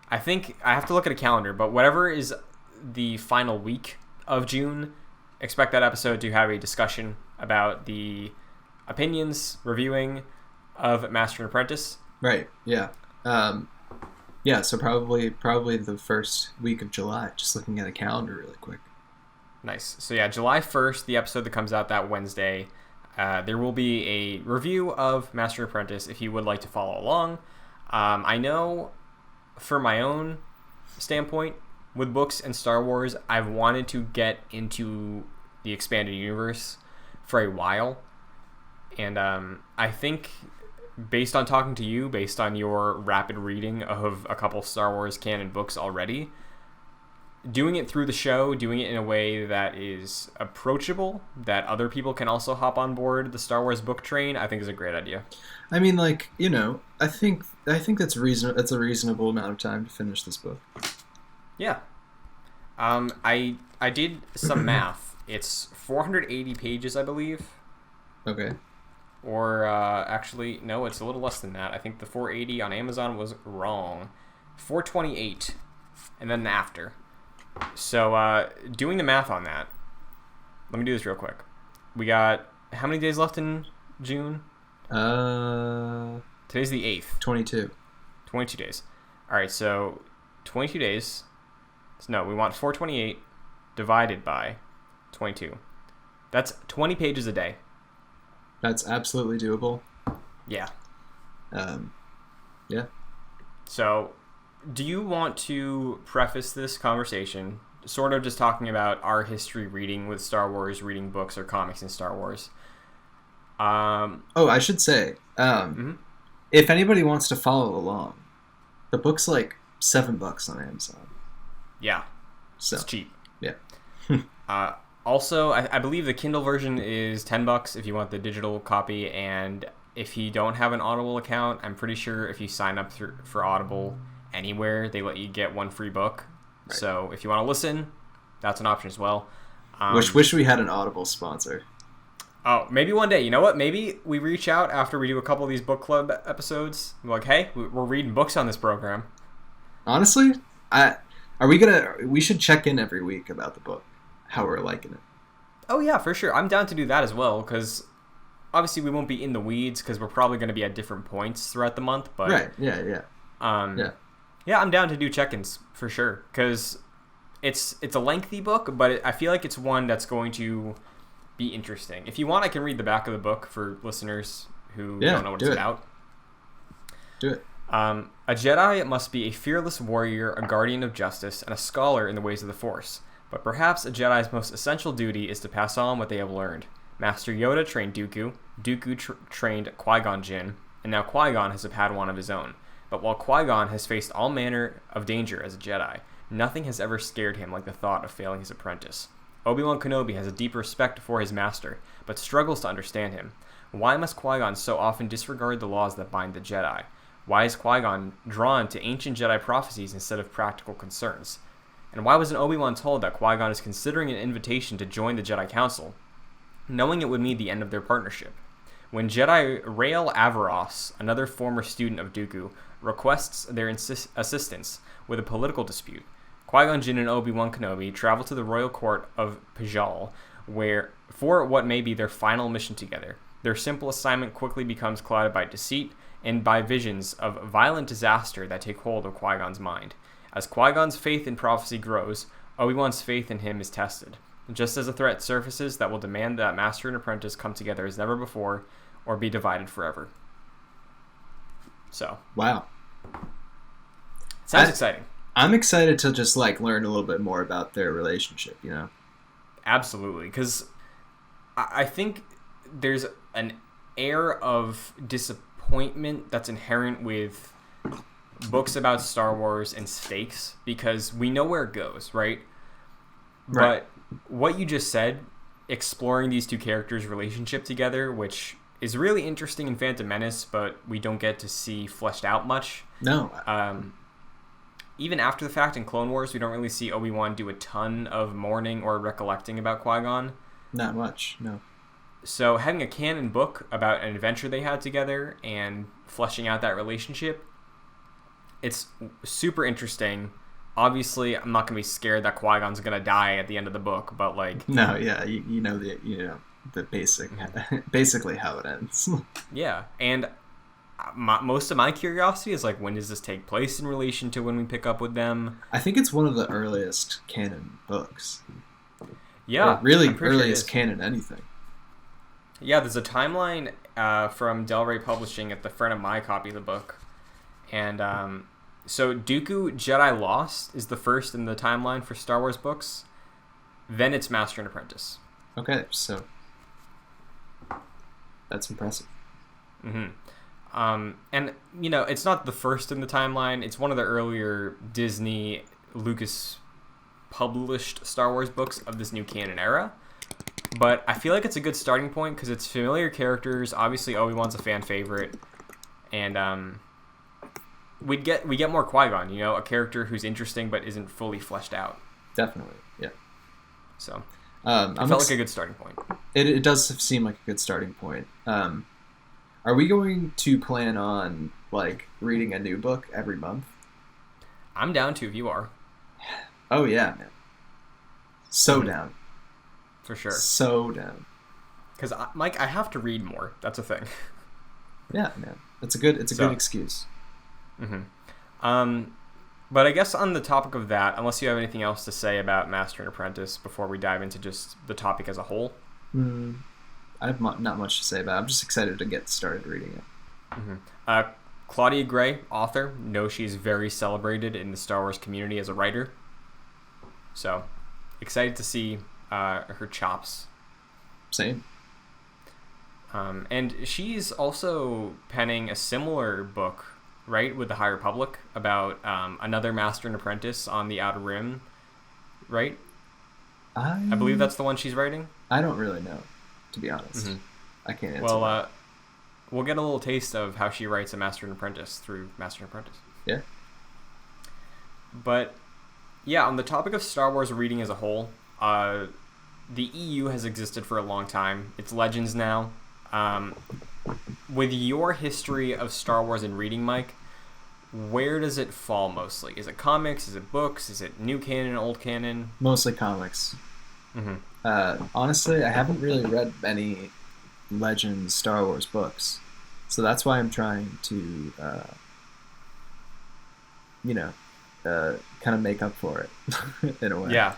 I think I have to look at a calendar, but whatever is the final week of June, expect that episode to have a discussion about the opinions, reviewing of Master and Apprentice. Right, yeah. Yeah, so probably the first week of July, just looking at a calendar really quick. Nice. So yeah, July 1st, the episode that comes out that Wednesday, there will be a review of Master and Apprentice if you would like to follow along. I know for my own standpoint, with books and Star Wars, I've wanted to get into the expanded universe for a while. And I think based on talking to you, based on your rapid reading of a couple Star Wars canon books already, doing it through the show, doing it in a way that is approachable, that other people can also hop on board the Star Wars book train, I think is a great idea. I mean, like, you know, I think that's reasonable. That's a reasonable amount of time to finish this book. Yeah. I did some math. It's 480 pages, I believe. Okay. Or actually, no, it's a little less than that. I think the 480 on Amazon was wrong. 428, and then after. So, doing the math on that, let me do this real quick. We got how many days left in June? Today's the 8th. 22. 22 days. All right, so 22 days. So no, we want 428 divided by 22. That's 20 pages a day. That's absolutely doable. Yeah. Yeah. So, do you want to preface this conversation sort of just talking about our history reading with Star Wars, reading books or comics in Star Wars? I should say, if anybody wants to follow along, the book's like $7 on Amazon. Yeah. So, it's cheap. Yeah. Also, I believe the Kindle version is $10 if you want the digital copy, and if you don't have an Audible account, I'm pretty sure if you sign up for Audible anywhere, they let you get one free book. Right. So if you want to listen, that's an option as well. Wish we had an Audible sponsor. Oh, maybe one day. You know what? Maybe we reach out after we do a couple of these book club episodes. We're like, hey, we're reading books on this program. Honestly, we should check in every week about the book, how we're liking it. Oh yeah, for sure. I'm down to do that as well, because obviously we won't be in the weeds because we're probably going to be at different points throughout the month. But right, yeah. Yeah, I'm down to do check-ins for sure, because it's a lengthy book, but I feel like it's one that's going to be interesting. If you want, I can read the back of the book for listeners who don't know what it's about. Do it. A Jedi must be a fearless warrior, a guardian of justice, and a scholar in the ways of the Force. But perhaps a Jedi's most essential duty is to pass on what they have learned. Master Yoda trained Dooku, Dooku trained Qui-Gon Jinn, and now Qui-Gon has a Padawan of his own. But while Qui-Gon has faced all manner of danger as a Jedi, nothing has ever scared him like the thought of failing his apprentice. Obi-Wan Kenobi has a deep respect for his master, but struggles to understand him. Why must Qui-Gon so often disregard the laws that bind the Jedi? Why is Qui-Gon drawn to ancient Jedi prophecies instead of practical concerns? And why wasn't Obi-Wan told that Qui-Gon is considering an invitation to join the Jedi Council, knowing it would mean the end of their partnership? When Jedi Rael Averross, another former student of Dooku, requests their assistance with a political dispute, Qui-Gon Jinn and Obi-Wan Kenobi travel to the royal court of Pajal, where for what may be their final mission together. Their simple assignment quickly becomes clouded by deceit and by visions of violent disaster that take hold of Qui-Gon's mind. As Qui-Gon's faith in prophecy grows, Obi-Wan's faith in him is tested. Just as a threat surfaces that will demand that master and apprentice come together as never before, or be divided forever. So. Wow. Sounds exciting. I'm excited to just like learn a little bit more about their relationship, you know? Absolutely, because I think there's an air of disappointment that's inherent with books about Star Wars and stakes, because we know where it goes, right? Right. But what you just said, exploring these two characters' relationship together, which is really interesting in Phantom Menace, but we don't get to see fleshed out much. No. Even after the fact in Clone Wars, we don't really see Obi-Wan do a ton of mourning or recollecting about Qui-Gon. Not much, no. So having a canon book about an adventure they had together and fleshing out that relationship, it's super interesting. Obviously, I'm not going to be scared that Qui-Gon's going to die at the end of the book, but like... No, yeah, you know the basically how it ends. Yeah, and most of my curiosity is like, when does this take place in relation to when we pick up with them? I think it's one of the earliest canon books. Yeah. Or really earliest canon anything. Yeah, there's a timeline from Del Rey Publishing at the front of my copy of the book. And so Dooku Jedi Lost is the first in the timeline for Star Wars books. Then it's Master and Apprentice. Okay, so that's impressive. Mm-hmm. And, you know, it's not the first in the timeline. It's one of the earlier Disney Lucas published Star Wars books of this new canon era. But I feel like it's a good starting point because it's familiar characters. Obviously, Obi-Wan's a fan favorite. And we get more Qui-Gon, you know, a character who's interesting but isn't fully fleshed out. Definitely, yeah. So, it felt like a good starting point. It does seem like a good starting point. Are we going to plan on, like, reading a new book every month? I'm down to if you are. Oh, yeah, man. So down. For sure. So down. Because, Mike, I have to read more. That's a thing. Yeah, man. It's a good excuse. Mm-hmm. But I guess on the topic of that, unless you have anything else to say about Master and Apprentice before we dive into just the topic as a whole. I have not much to say about it. I'm just excited to get started reading it. Mm-hmm. Claudia Gray, author, know she's very celebrated in the Star Wars community as a writer. So, excited to see her chops. Same. And she's also penning a similar book, right, with the High Republic about another Master and Apprentice on the Outer Rim, right? I believe that's the one she's writing. I don't really know, to be honest. I can't answer. Well, we'll get a little taste of how she writes a Master and Apprentice through Master and Apprentice. Yeah. But, yeah, on the topic of Star Wars reading as a whole, the EU has existed for a long time. It's legends now. With your history of Star Wars and reading, Mike, where does it fall mostly? Is it comics? Is it books? Is it new canon, old canon? Mostly comics. Honestly, I haven't really read any Legends Star Wars books, so that's why I'm trying to, kind of make up for it in a way. Yeah.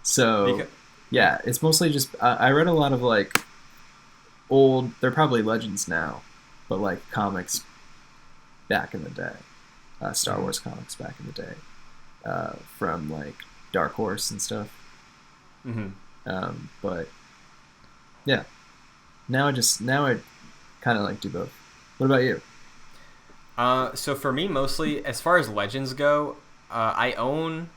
So, yeah, it's mostly just I read a lot of like old. They're probably Legends now, but like comics back in the day, Star Wars comics back in the day, from like Dark Horse and stuff. But yeah, now I kind of like do both. What about you? So for me, mostly as far as Legends go, I own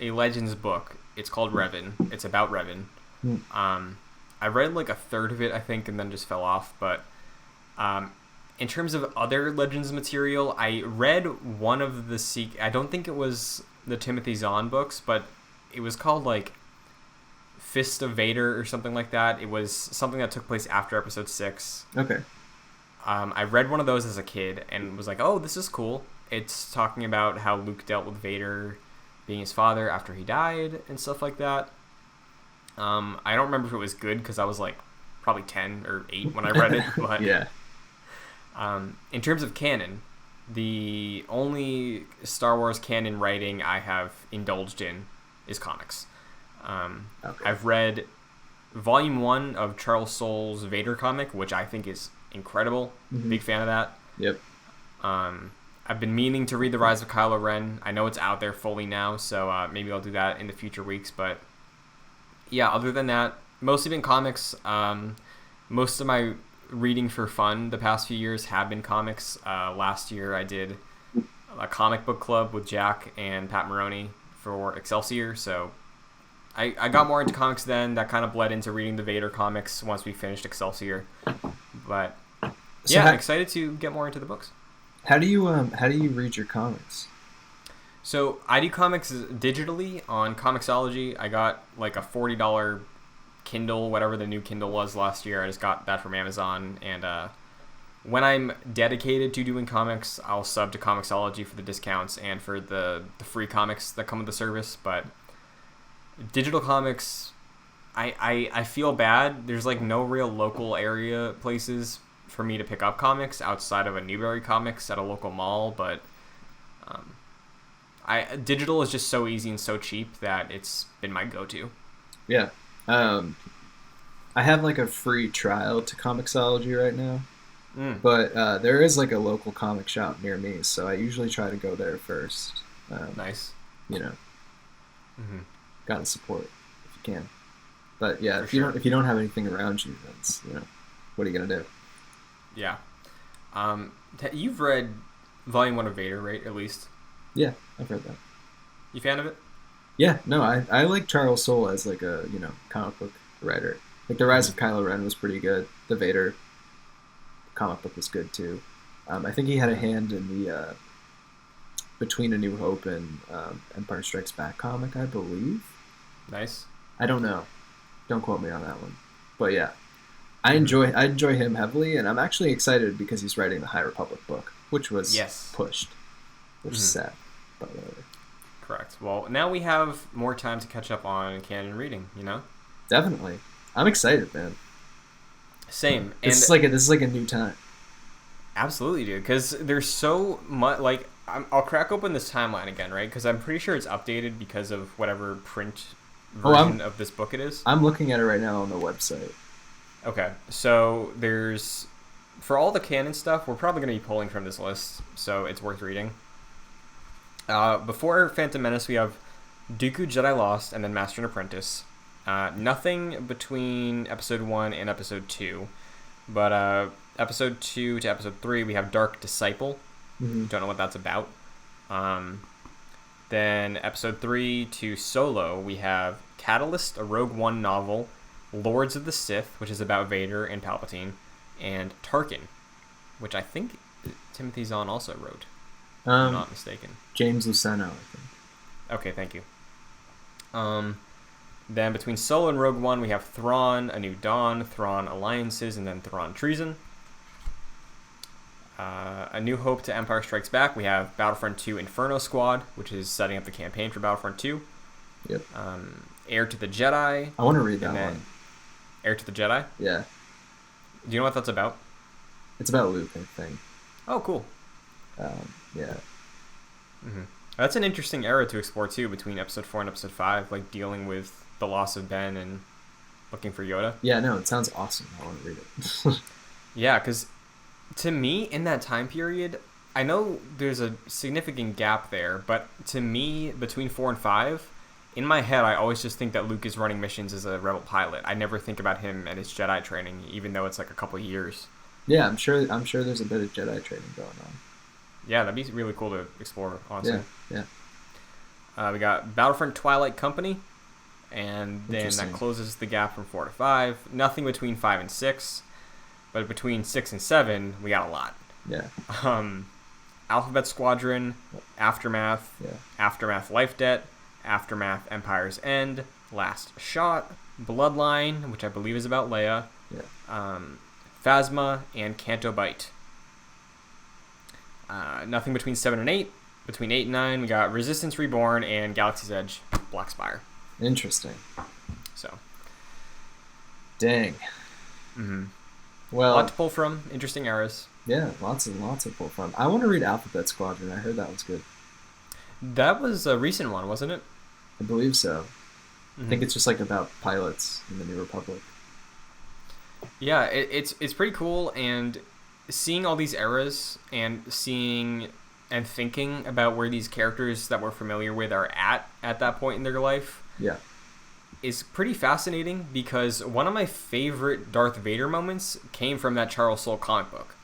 a Legends book. It's called Revan. It's about Revan. I read like a third of it, I think, and then just fell off. But in terms of other Legends material, I read one of the I don't think it was the Timothy Zahn books, but it was called like Fist of Vader or something like that. It was something that took place after episode 6. Okay. I read one of those as a kid and was like, oh, this is cool. It's talking about how Luke dealt with Vader being his father after he died and stuff like that. I don't remember if it was good because I was like probably 10 or 8 when I read it. But yeah. In terms of canon, the only Star Wars canon writing I have indulged in is comics. Okay. I've read Volume 1 of Charles Soule's Vader comic, which I think is incredible. Mm-hmm. Big fan of that. Yep. I've been meaning to read The Rise of Kylo Ren. I know it's out there fully now, so maybe I'll do that in the future weeks. But yeah, other than that, mostly been comics. Most of my reading for fun the past few years have been comics. Last year I did a comic book club with Jack and Pat Maroney for Excelsior, so I got more into comics then. That kind of bled into reading the Vader comics once we finished Excelsior. But yeah, I'm excited to get more into the books. How do you read your comics? So I do comics digitally on Comixology. I got like a $40 Kindle, whatever the new Kindle was last year. I just got that from Amazon. And when I'm dedicated to doing comics, I'll sub to Comixology for the discounts and for the free comics that come with the service. But digital comics, I feel bad. There's like no real local area places for me to pick up comics outside of a Newberry Comics at a local mall, but digital is just so easy and so cheap that it's been my go-to. Yeah. I have like a free trial to Comixology right now, but there is like a local comic shop near me, so I usually try to go there first. Nice. You know, gotta support if you can. But yeah, For sure. if you don't have anything around you, then what are you gonna do? Yeah. You've read Volume 1 of Vader, right? At least. Yeah, I've read that. You fan of it? Yeah, no, I like Charles Soule as like a comic book writer. Like The Rise of Kylo Ren was pretty good. The Vader comic book was good too. I think he had a hand in the Between A New Hope and Empire Strikes Back comic, I believe. Nice. I don't know. Don't quote me on that one. But yeah, I enjoy him heavily, and I'm actually excited because he's writing the High Republic book, which was pushed, which is sad, by the way. Correct. Well, now we have more time to catch up on canon reading, Definitely. I'm excited, man. Same. This is like a new time. Absolutely, dude. Because there's so much. Like, I'll crack open this timeline again, right? Because I'm pretty sure it's updated because of whatever print version of this book it is. I'm looking at it right now on the website. Okay, so there's for all the canon stuff, we're probably going to be pulling from this list, so it's worth reading. Before Phantom Menace, we have Dooku Jedi Lost and then Master and Apprentice. Nothing between episode 1 and episode 2. But episode 2 to episode 3, we have Dark Disciple. Don't know what that's about. Then episode 3 to Solo, we have Catalyst, a Rogue One novel, Lords of the Sith, which is about Vader and Palpatine, and Tarkin, which I think Timothy Zahn also wrote. If I'm not mistaken. James Luceno, I think. Okay, thank you. Then between Solo and Rogue One, we have Thrawn, A New Dawn, Thrawn Alliances, and then Thrawn Treason. A New Hope to Empire Strikes Back, we have Battlefront 2 Inferno Squad, which is setting up the campaign for Battlefront 2. Yep. Heir to the Jedi. I want to read that one. Heir to the Jedi? Yeah. Do you know what that's about? It's about Luke, I think. Oh, cool. Yeah. That's an interesting era to explore, too, between Episode 4 and Episode 5, like dealing with the loss of Ben and looking for Yoda. Yeah, no, it sounds awesome. I want to read it. Yeah, because to me, in that time period, I know there's a significant gap there, but to me, between 4 and 5, in my head, I always just think that Luke is running missions as a rebel pilot. I never think about him and his Jedi training, even though it's like a couple years. Yeah, I'm sure there's a bit of Jedi training going on. Yeah, that'd be really cool to explore, honestly. Yeah. We got Battlefront Twilight Company, and then that closes the gap from 4 to 5. Nothing between 5 and 6, but between 6 and 7, we got a lot. Yeah. Alphabet Squadron, Aftermath, Yeah. Aftermath Life Debt, Aftermath Empire's End, Last Shot, Bloodline, which I believe is about Leia. Yeah. Phasma, and Canto Bight. Nothing between 7 and 8. Between 8 and 9, we got Resistance Reborn and Galaxy's Edge, Black Spire. Interesting. So. Dang. Mm-hmm. Well, a lot to pull from. Interesting eras. Yeah, lots of pull from. I want to read Alphabet Squadron. I heard that was good. That was a recent one, wasn't it? I believe so. Mm-hmm. I think it's just like about pilots in the New Republic. Yeah, it's pretty cool, and seeing all these eras and seeing and thinking about where these characters that we're familiar with are at that point in their life. Yeah. Is pretty fascinating, because one of my favorite Darth Vader moments came from that Charles Soule comic book.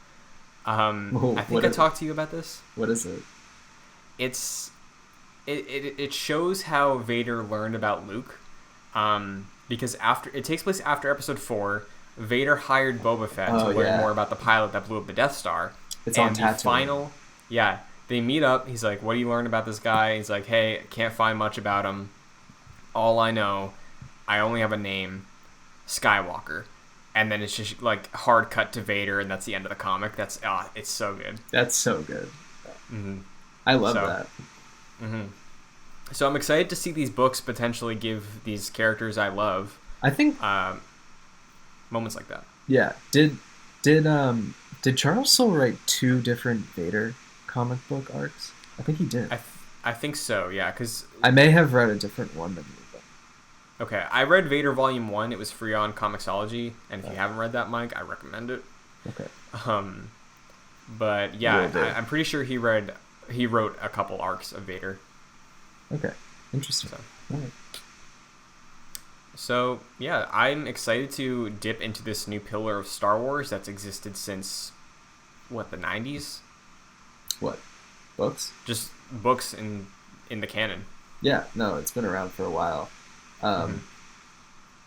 I think I talked to you about this. What is it? It shows how Vader learned about Luke, because it takes place after Episode 4. Vader hired Boba Fett to learn more about the pilot that blew up the Death Star. It's on Tatooine. They meet up. He's like, "What do you learn about this guy?" He's like, "Hey, can't find much about him. All I know, I only have a name, Skywalker." And then it's just like hard cut to Vader, and that's the end of the comic. It's so good. That's so good. Mm-hmm. I love that. Mm-hmm. So I'm excited to see these books potentially give these characters I love. I think moments like that. Yeah. Did Charles Soule write 2 different Vader comic book arcs? I think he did. I think so. Yeah, because I may have read a different one than you. Okay, I read Vader Volume 1. It was free on Comixology, and if you haven't read that, Mike, I recommend it. Okay. But yeah, I'm pretty sure he wrote a couple arcs of Vader. Okay, interesting. All right. So yeah, I'm excited to dip into this new pillar of Star Wars that's existed since the 90s. What? Books? Just books in the canon. Yeah, no, it's been around for a while. And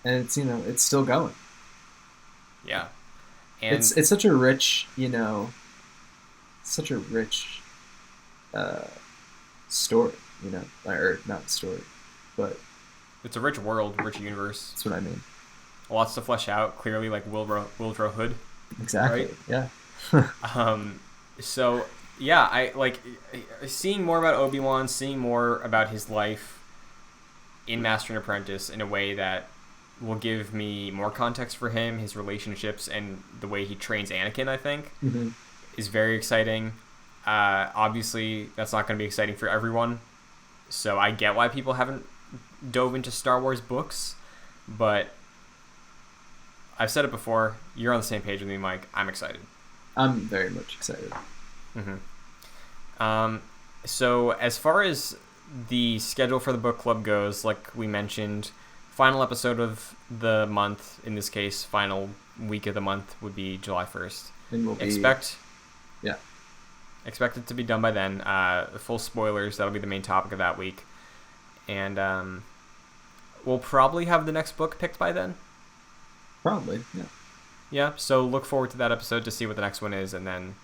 it's it's still going. Yeah, and it's such a rich story, or not story, but it's a rich world, rich universe. That's what I mean. Lots to flesh out. Clearly, like Wildrow Hood. Exactly. Right? Yeah. So yeah, I like seeing more about Obi-Wan, seeing more about his life in Master and Apprentice in a way that will give me more context for him, his relationships, and the way he trains Anakin, I think, is very exciting. Obviously, that's not going to be exciting for everyone, so I get why people haven't dove into Star Wars books, but I've said it before, you're on the same page with me, Mike. I'm excited. I'm very much excited. So as far as the schedule for the book club goes, like we mentioned, final episode of the month, in this case, final week of the month would be July 1st. And we'll expect it to be done by then. Full spoilers, that'll be the main topic of that week. And we'll probably have the next book picked by then. Probably, yeah. Yeah, so look forward to that episode to see what the next one is, and then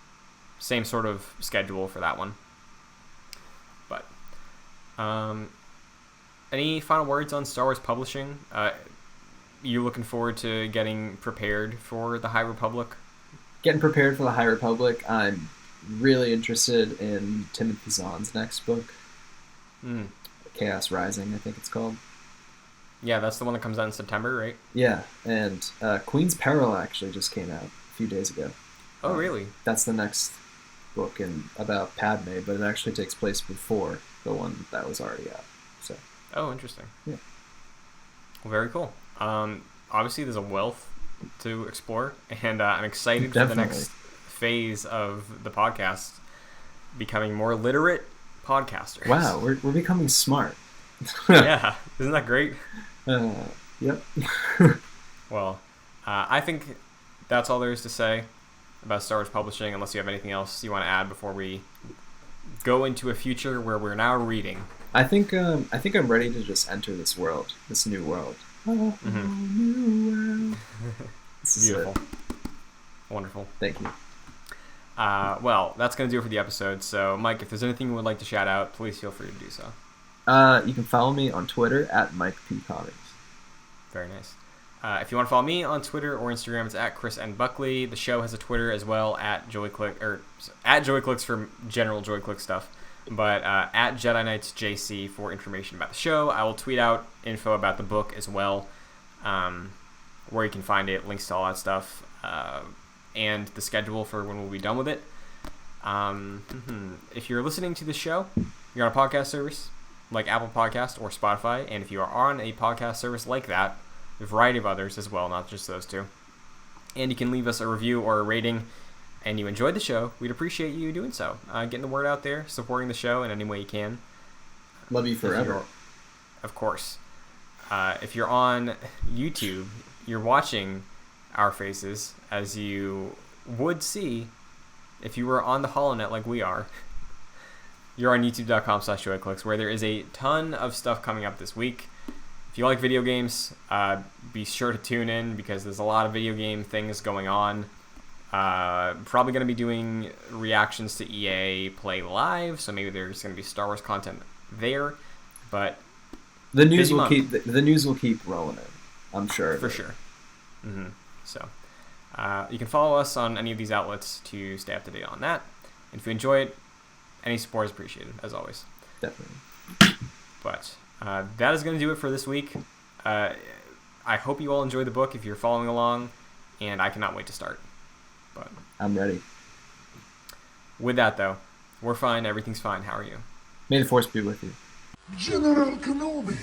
same sort of schedule for that one. But any final words on Star Wars publishing? You looking forward to getting prepared for the High Republic? Getting prepared for the High Republic. I'm really interested in Timothy Zahn's next book. Chaos Rising, I think it's called. Yeah, that's the one that comes out in September, right? Yeah, and Queen's Peril actually just came out a few days ago. Oh, really? That's the next book about Padme, but it actually takes place before the one that was already out. So. Oh, interesting. Yeah. Well, very cool. Obviously, there's a wealth to explore, and I'm excited for the next phase of the podcast, becoming more literate podcasters. Wow, we're becoming smart. Yeah, isn't that great? Yep. Well, I think that's all there is to say about Star Wars publishing, unless you have anything else you want to add before we go into a future where we're now reading. I think I'm ready to just enter this world, this new world. New world. This is beautiful. Wonderful. Thank you. Well, that's going to do it for the episode. So, Mike, if there's anything you would like to shout out, please feel free to do so. You can follow me on Twitter at Mike P. Comics. Very nice. If you want to follow me on Twitter or Instagram, it's at Chris N. Buckley. The show has a Twitter as well, at JoeyClick, or at JoeyClicks for general JoeyClick stuff, but at Jedi Knights JC for information about the show. I will tweet out info about the book as well, where you can find it, links to all that stuff, and the schedule for when we'll be done with it. If you're listening to the show, you're on a podcast service like Apple Podcast or Spotify, and if you are on a podcast service like that, a variety of others as well, not just those two, and you can leave us a review or a rating, and you enjoyed the show, we'd appreciate you doing so. Getting the word out there, supporting the show in any way you can. Love you forever. Of course. If you're on YouTube, you're watching our faces, as you would see if you were on the HoloNet like we are. You're on youtube.com/joyclicks, where there is a ton of stuff coming up this week. If you like video games, be sure to tune in, because there's a lot of video game things going on. Probably going to be doing reactions to EA Play Live, so maybe there's going to be Star Wars content there. But the news will keep rolling in, I'm sure. For sure. So you can follow us on any of these outlets to stay up to date on that. And if you enjoy it, any support is appreciated, as always. Definitely. But that is going to do it for this week. I hope you all enjoy the book if you're following along, and I cannot wait to start. But I'm ready. With that, though, we're fine. Everything's fine. How are you? May the Force be with you. General Kenobi.